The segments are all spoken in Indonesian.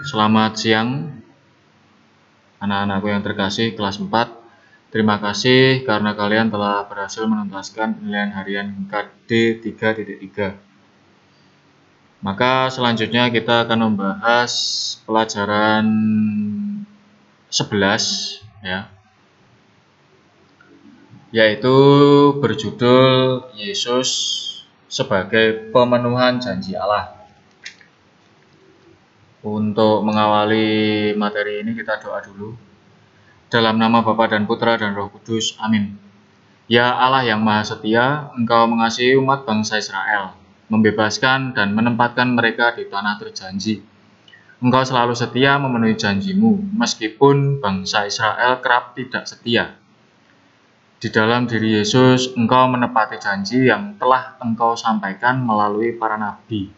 Selamat siang anak-anakku yang terkasih kelas 4. Terima kasih karena kalian telah berhasil menuntaskan penilaian harian KD 3.3. Maka selanjutnya kita akan membahas pelajaran 11 ya, yaitu berjudul Yesus sebagai pemenuhan janji Allah. Untuk mengawali materi ini kita doa dulu. Dalam nama Bapa dan Putra dan Roh Kudus, amin. Ya Allah yang Maha Setia, Engkau mengasihi umat bangsa Israel, membebaskan dan menempatkan mereka di tanah terjanji. Engkau selalu setia memenuhi janjimu, meskipun bangsa Israel kerap tidak setia. Di dalam diri Yesus, Engkau menepati janji yang telah Engkau sampaikan melalui para nabi.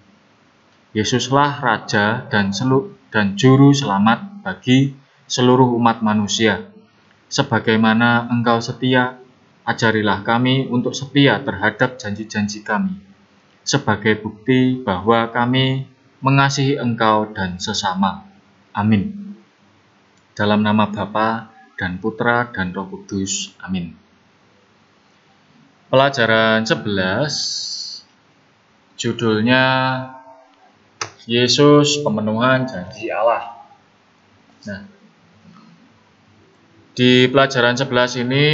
Yesuslah Raja dan Juru Selamat bagi seluruh umat manusia. Sebagaimana Engkau setia, ajarilah kami untuk setia terhadap janji-janji kami, sebagai bukti bahwa kami mengasihi Engkau dan sesama. Amin. Dalam nama Bapa dan Putra dan Roh Kudus. Amin. Pelajaran 11 judulnya Yesus pemenuhan janji Allah. Nah, di pelajaran 11 ini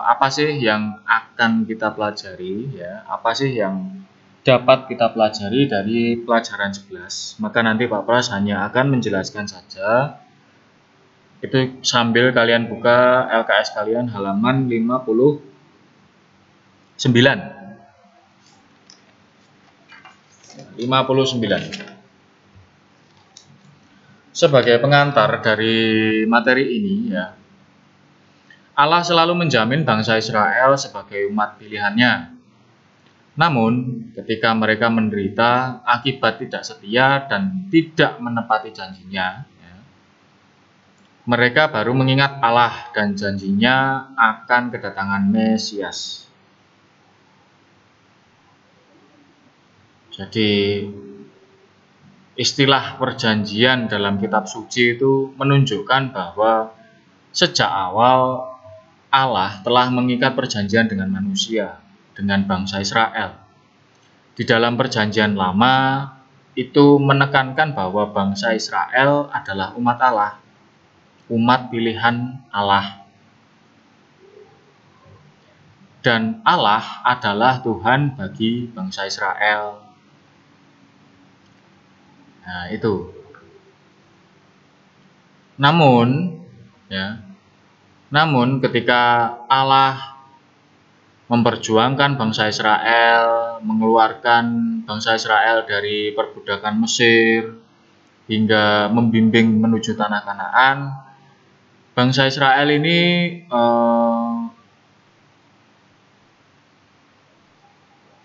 apa sih yang akan kita pelajari ya? Apa sih yang dapat kita pelajari dari pelajaran 11? Maka nanti Pak Pras hanya akan menjelaskan saja. Itu sambil kalian buka LKS kalian halaman 59. Sebagai pengantar dari materi ini ya, Allah selalu menjamin bangsa Israel sebagai umat pilihannya. Namun ketika mereka menderita akibat tidak setia dan tidak menepati janjinya ya, mereka baru mengingat Allah dan janjinya akan kedatangan Mesias. Jadi istilah perjanjian dalam kitab suci itu menunjukkan bahwa sejak awal Allah telah mengikat perjanjian dengan manusia, dengan bangsa Israel. Di dalam perjanjian lama itu menekankan bahwa bangsa Israel adalah umat Allah, umat pilihan Allah. Dan Allah adalah Tuhan bagi bangsa Israel. Nah, itu. Namun ketika Allah memperjuangkan bangsa Israel, mengeluarkan bangsa Israel dari perbudakan Mesir hingga membimbing menuju tanah Kanaan, bangsa Israel ini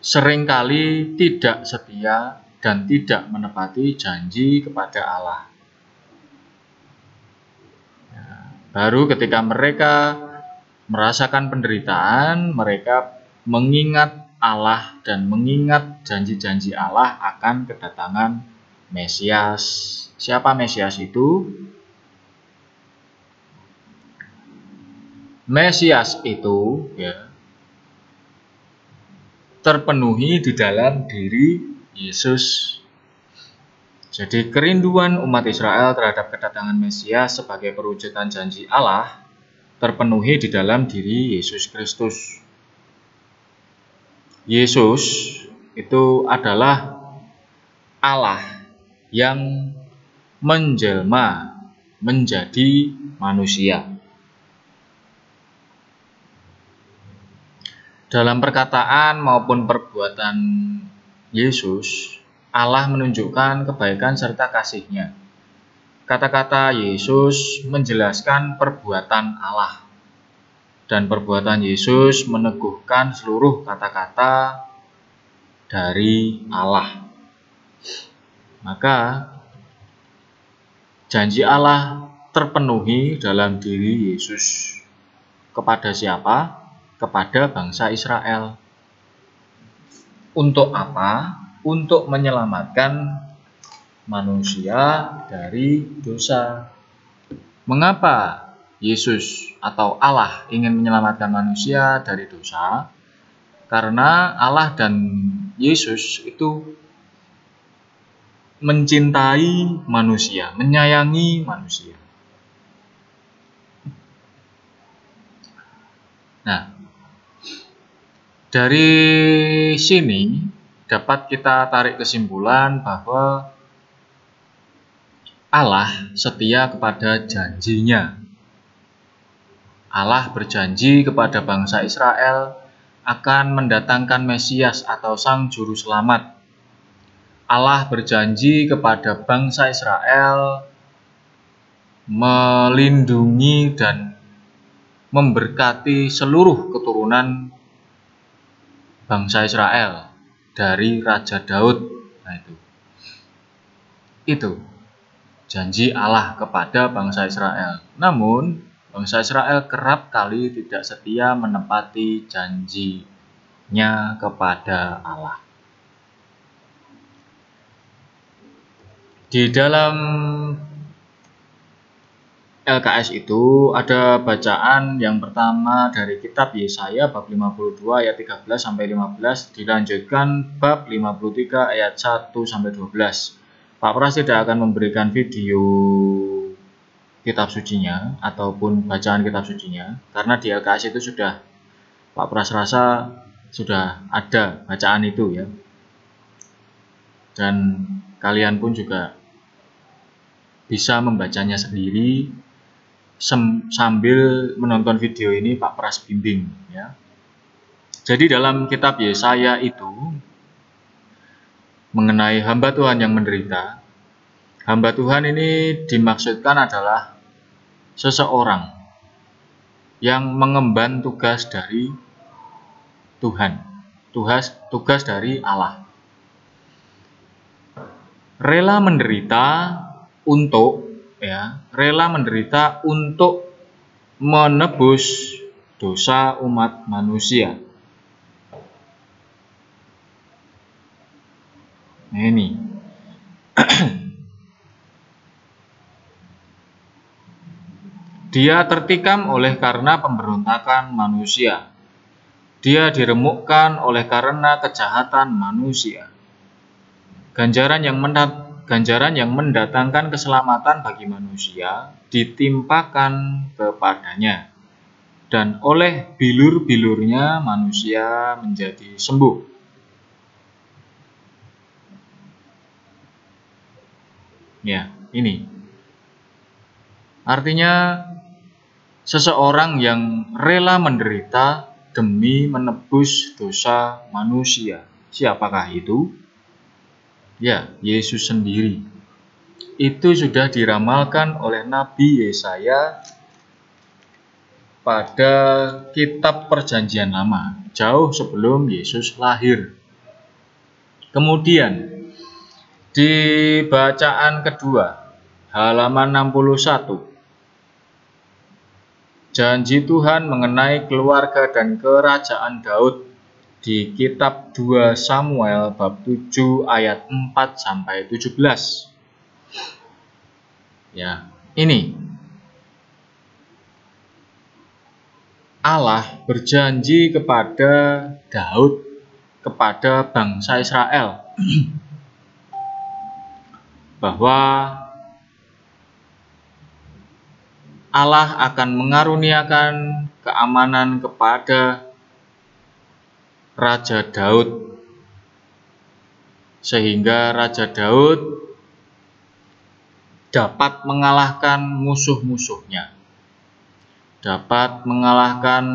seringkali tidak setia dan tidak menepati janji kepada Allah. Baru ketika mereka merasakan penderitaan, mereka mengingat Allah dan mengingat janji-janji Allah akan kedatangan Mesias. Siapa Mesias itu? Mesias itu ya, terpenuhi di dalam diri Yesus. Jadi kerinduan umat Israel terhadap kedatangan Mesias sebagai perwujudan janji Allah terpenuhi di dalam diri Yesus Kristus. Yesus itu adalah Allah yang menjelma menjadi manusia. Dalam perkataan maupun perbuatan Yesus, Allah menunjukkan kebaikan serta kasih-Nya. Kata-kata Yesus menjelaskan perbuatan Allah, dan perbuatan Yesus meneguhkan seluruh kata-kata dari Allah. Maka janji Allah terpenuhi dalam diri Yesus. Kepada siapa? Kepada bangsa Israel. Untuk apa? Untuk menyelamatkan manusia dari dosa. Mengapa Yesus atau Allah ingin menyelamatkan manusia dari dosa? Karena Allah dan Yesus itu mencintai manusia, menyayangi manusia. Nah, dari sini dapat kita tarik kesimpulan bahwa Allah setia kepada janjinya. Allah berjanji kepada bangsa Israel akan mendatangkan Mesias atau Sang Juru Selamat. Allah berjanji kepada bangsa Israel melindungi dan memberkati seluruh keturunan bangsa Israel dari Raja Daud. Nah, itu janji Allah kepada bangsa Israel. Namun bangsa Israel kerap kali tidak setia menepati janjinya kepada Allah. Di dalam LKS itu ada bacaan yang pertama dari kitab Yesaya bab 52 ayat 13 sampai 15, dilanjutkan bab 53 ayat 1 sampai 12. Pak Pras tidak akan memberikan video kitab sucinya ataupun bacaan kitab sucinya karena di LKS itu sudah Pak Pras rasa sudah ada bacaan itu ya. Dan kalian pun juga bisa membacanya sendiri sambil menonton video ini Pak Pras bimbing ya. Jadi dalam kitab Yesaya itu mengenai hamba Tuhan yang menderita. Hamba Tuhan ini dimaksudkan adalah seseorang yang mengemban tugas dari Tuhan, tugas dari Allah. Rela menderita untuk menebus dosa umat manusia. Nah, ini dia tertikam oleh karena pemberontakan manusia. Dia diremukkan oleh karena kejahatan manusia. Ganjaran yang mendatangkan keselamatan bagi manusia ditimpakan kepadanya, dan oleh bilur-bilurnya manusia menjadi sembuh. Ya, ini artinya seseorang yang rela menderita demi menebus dosa manusia. Siapakah itu? Ya, Yesus sendiri. Itu sudah diramalkan oleh Nabi Yesaya pada kitab Perjanjian Lama, jauh sebelum Yesus lahir. Kemudian di bacaan kedua, halaman 61, janji Tuhan mengenai keluarga dan kerajaan Daud di kitab 2 Samuel bab 7 ayat 4 sampai 17. Ya, ini Allah berjanji kepada Daud, kepada bangsa Israel bahwa Allah akan mengaruniakan keamanan kepada Raja Daud, sehingga Raja Daud dapat mengalahkan musuh-musuhnya, dapat mengalahkan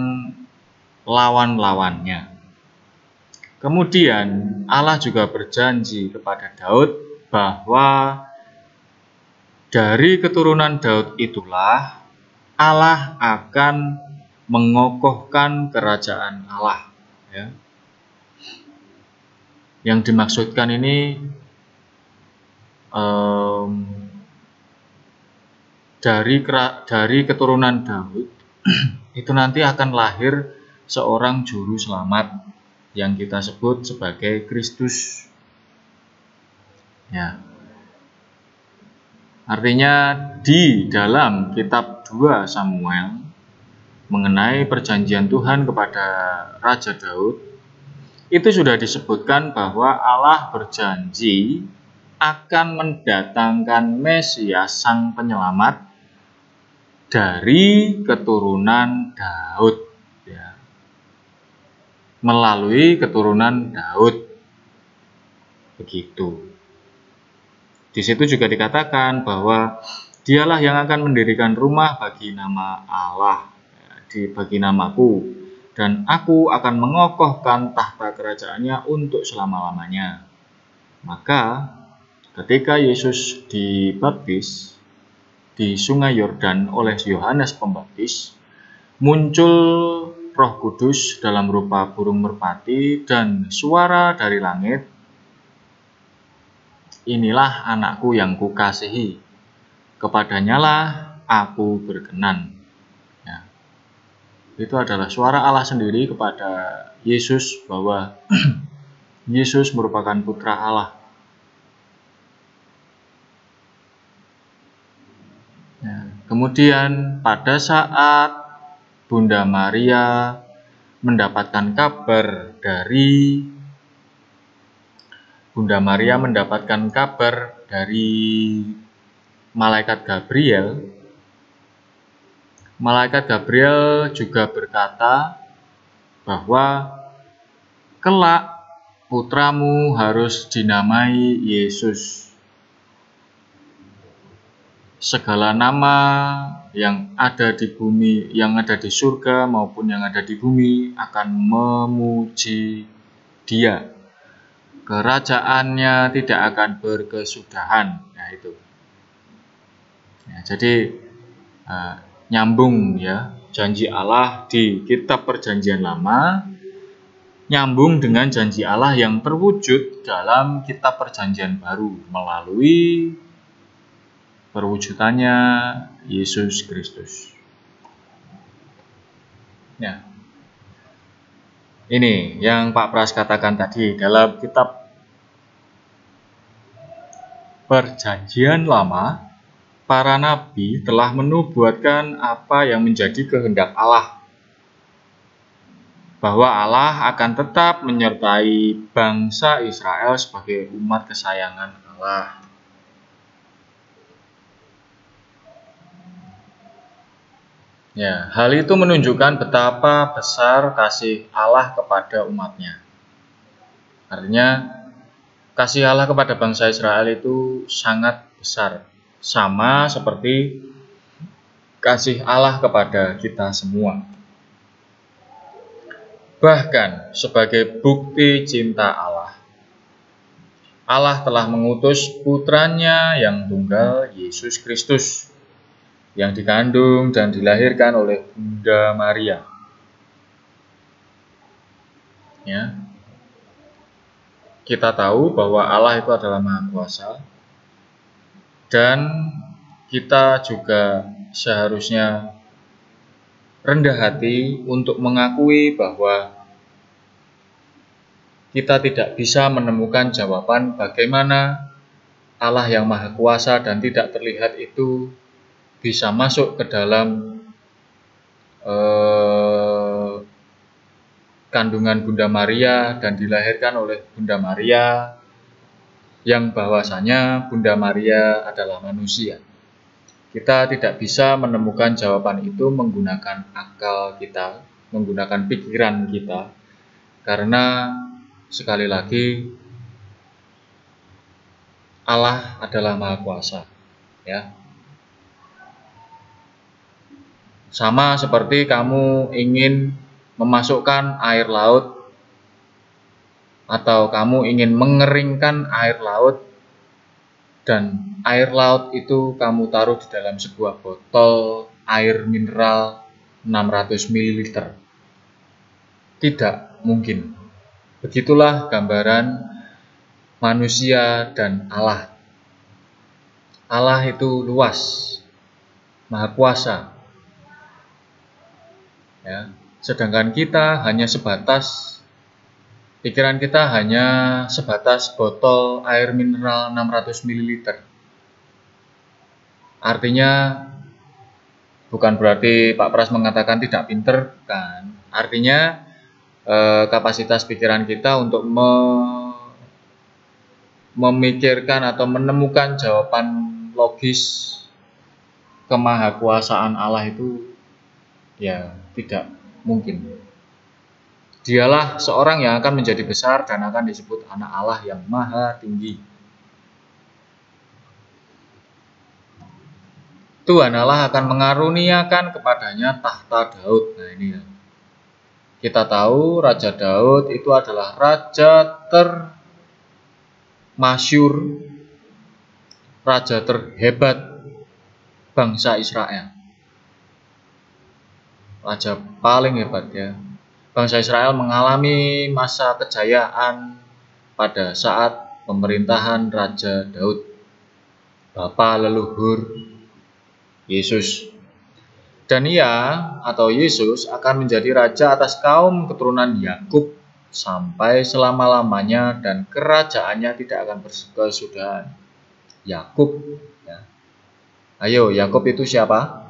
lawan-lawannya. Kemudian Allah juga berjanji kepada Daud bahwa dari keturunan Daud itulah Allah akan mengokohkan kerajaan Allah. Ya. Yang dimaksudkan ini dari keturunan Daud itu nanti akan lahir seorang juru selamat yang kita sebut sebagai Kristus. Ya. Artinya di dalam kitab 2 Samuel mengenai perjanjian Tuhan kepada Raja Daud, itu sudah disebutkan bahwa Allah berjanji akan mendatangkan Mesias Sang Penyelamat dari keturunan Daud, ya, melalui keturunan Daud. Begitu. Di situ juga dikatakan bahwa dialah yang akan mendirikan rumah bagi nama Allah, bagi namaku, dan aku akan mengokohkan tahta kerajaannya untuk selama-lamanya. Maka ketika Yesus dibaptis di Sungai Yordan oleh Yohanes Pembaptis, muncul Roh Kudus dalam rupa burung merpati dan suara dari langit, "Inilah anakku yang kukasihi, kepadanyalah aku berkenan." Ya. Itu adalah suara Allah sendiri kepada Yesus bahwa Yesus merupakan putra Allah. Ya. Kemudian pada saat Bunda Maria mendapatkan kabar dari malaikat Gabriel, malaikat Gabriel juga berkata bahwa kelak putramu harus dinamai Yesus. Segala nama yang ada di bumi, yang ada di surga maupun yang ada di bumi akan memuji Dia. Kerajaannya tidak akan berkesudahan. Nah, itu. Ya, jadi nyambung ya, janji Allah di kitab Perjanjian Lama nyambung dengan janji Allah yang terwujud dalam kitab Perjanjian Baru melalui perwujudannya Yesus Kristus. Ya. Ini yang Pak Pras katakan tadi, dalam kitab Perjanjian Lama, para nabi telah menubuatkan apa yang menjadi kehendak Allah, bahwa Allah akan tetap menyertai bangsa Israel sebagai umat kesayangan Allah. Ya, hal itu menunjukkan betapa besar kasih Allah kepada umatnya. Artinya, kasih Allah kepada bangsa Israel itu sangat besar, sama seperti kasih Allah kepada kita semua. Bahkan sebagai bukti cinta Allah, Allah telah mengutus putranya yang tunggal, Yesus Kristus, yang dikandung dan dilahirkan oleh Bunda Maria. Ya. Kita tahu bahwa Allah itu adalah Maha Kuasa, dan kita juga seharusnya rendah hati untuk mengakui bahwa kita tidak bisa menemukan jawaban bagaimana Allah yang Maha Kuasa dan tidak terlihat itu bisa masuk ke dalam kandungan Bunda Maria dan dilahirkan oleh Bunda Maria, yang bahwasanya Bunda Maria adalah manusia. Kita tidak bisa menemukan jawaban itu menggunakan akal kita, menggunakan pikiran kita, karena sekali lagi Allah adalah Maha Kuasa, ya. Sama seperti kamu ingin memasukkan air laut atau kamu ingin mengeringkan air laut, dan air laut itu kamu taruh di dalam sebuah botol air mineral 600 ml. Tidak mungkin. Begitulah gambaran manusia dan Allah. Allah itu luas, Maha Kuasa. Ya, sedangkan kita hanya sebatas, pikiran kita hanya sebatas botol air mineral 600 ml. Artinya bukan berarti Pak Pras mengatakan tidak pinter, kan. Artinya kapasitas pikiran kita untuk memikirkan atau menemukan jawaban logis kemahakuasaan Allah itu ya tidak mungkin. Dialah seorang yang akan menjadi besar dan akan disebut anak Allah yang maha tinggi. Tuhan Allah akan mengaruniakan kepadanya tahta Daud. Nah ini ya. Kita tahu Raja Daud itu adalah raja termasyur, raja terhebat bangsa Israel. Raja paling hebat ya. Bangsa Israel mengalami masa kejayaan pada saat pemerintahan Raja Daud, bapa leluhur Yesus. Dan ia atau Yesus akan menjadi raja atas kaum keturunan Yakub sampai selama-lamanya dan kerajaannya tidak akan berkesudahan. Yakub ya. Ayo, Yakub itu siapa?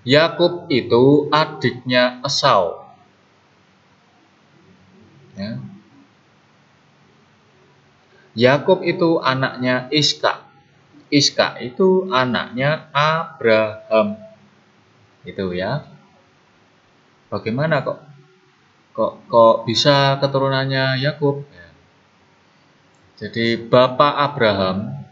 Yakub itu adiknya Esau. Ya. Yakub itu anaknya Iska. Iska itu anaknya Abraham. Itu ya. Bagaimana kok bisa keturunannya Yakub? Ya. Jadi Bapak Abraham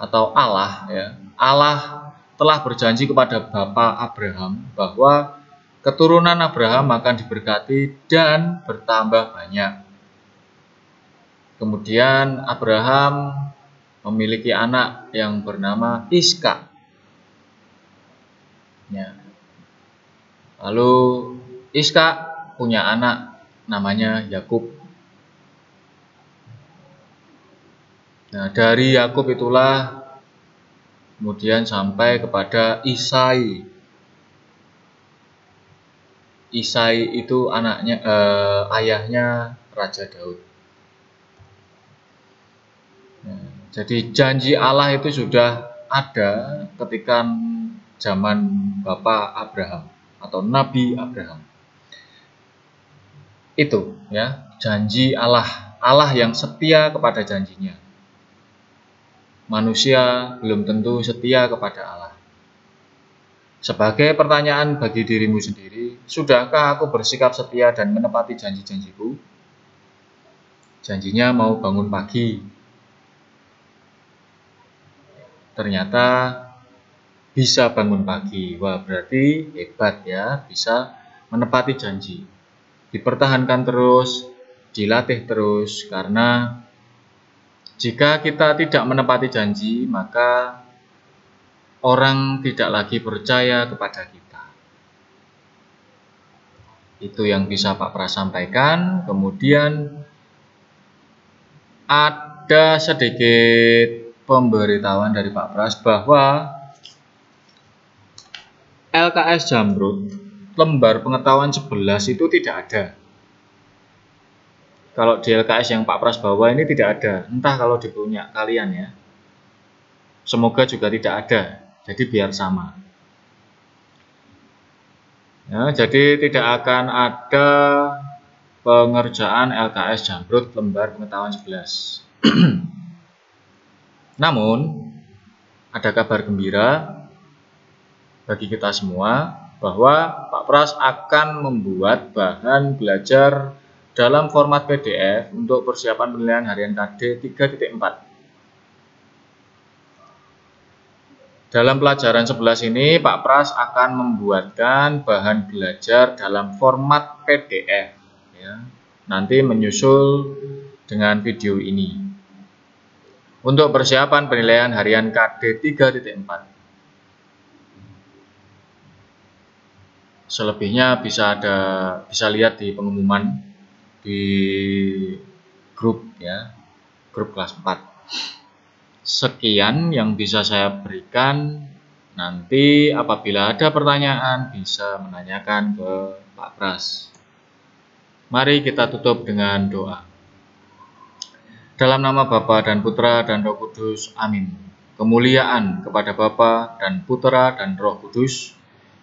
atau Allah ya. Allah telah berjanji kepada Bapak Abraham bahwa keturunan Abraham akan diberkati dan bertambah banyak. Kemudian Abraham memiliki anak yang bernama Iska. Ya. Lalu Iska punya anak namanya Yakub. Nah, dari Yakub itulah kemudian sampai kepada Isai. Isai itu ayahnya Raja Daud. Nah, jadi janji Allah itu sudah ada ketika zaman Bapak Abraham atau Nabi Abraham. Itu ya, janji Allah, Allah yang setia kepada janjinya. Manusia belum tentu setia kepada Allah. Sebagai pertanyaan bagi dirimu sendiri, sudahkah aku bersikap setia dan menepati janji-janjiku? Janjinya mau bangun pagi. Ternyata bisa bangun pagi. Wah, berarti hebat ya, bisa menepati janji. Dipertahankan terus, dilatih terus, karena jika kita tidak menepati janji, maka orang tidak lagi percaya kepada kita. Itu yang bisa Pak Pras sampaikan. Kemudian ada sedikit pemberitahuan dari Pak Pras bahwa LKS Jamrut lembar pengetahuan 11 itu tidak ada. Kalau di LKS yang Pak Pras bawa ini tidak ada. Entah kalau di punya kalian ya. Semoga juga tidak ada. Jadi biar sama. Ya, jadi tidak akan ada pengerjaan LKS Jamrut lembar pengetahuan 11. Namun, ada kabar gembira bagi kita semua bahwa Pak Pras akan membuat bahan belajar dalam format PDF untuk persiapan penilaian harian KD 3.4. Dalam pelajaran 11 ini, Pak Pras akan membuatkan bahan belajar dalam format PDF. Ya. Nanti menyusul dengan video ini. Untuk persiapan penilaian harian KD 3.4. Selebihnya bisa lihat di pengumuman di grup ya, grup kelas 4. Sekian yang bisa saya berikan. Nanti apabila ada pertanyaan bisa menanyakan ke Pak Pras. Mari kita tutup dengan doa. Dalam nama Bapa dan Putra dan Roh Kudus, amin. kemuliaan kepada Bapa dan Putera dan Roh Kudus,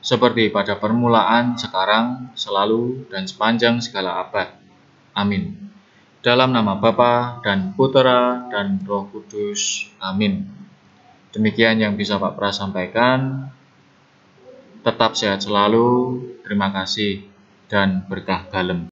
seperti pada permulaan, sekarang, selalu, dan sepanjang segala abad. Amin. Dalam nama Bapa dan Putera dan Roh Kudus. Amin. Demikian yang bisa Pak Pras sampaikan. Tetap sehat selalu. Terima kasih dan berkah dalem.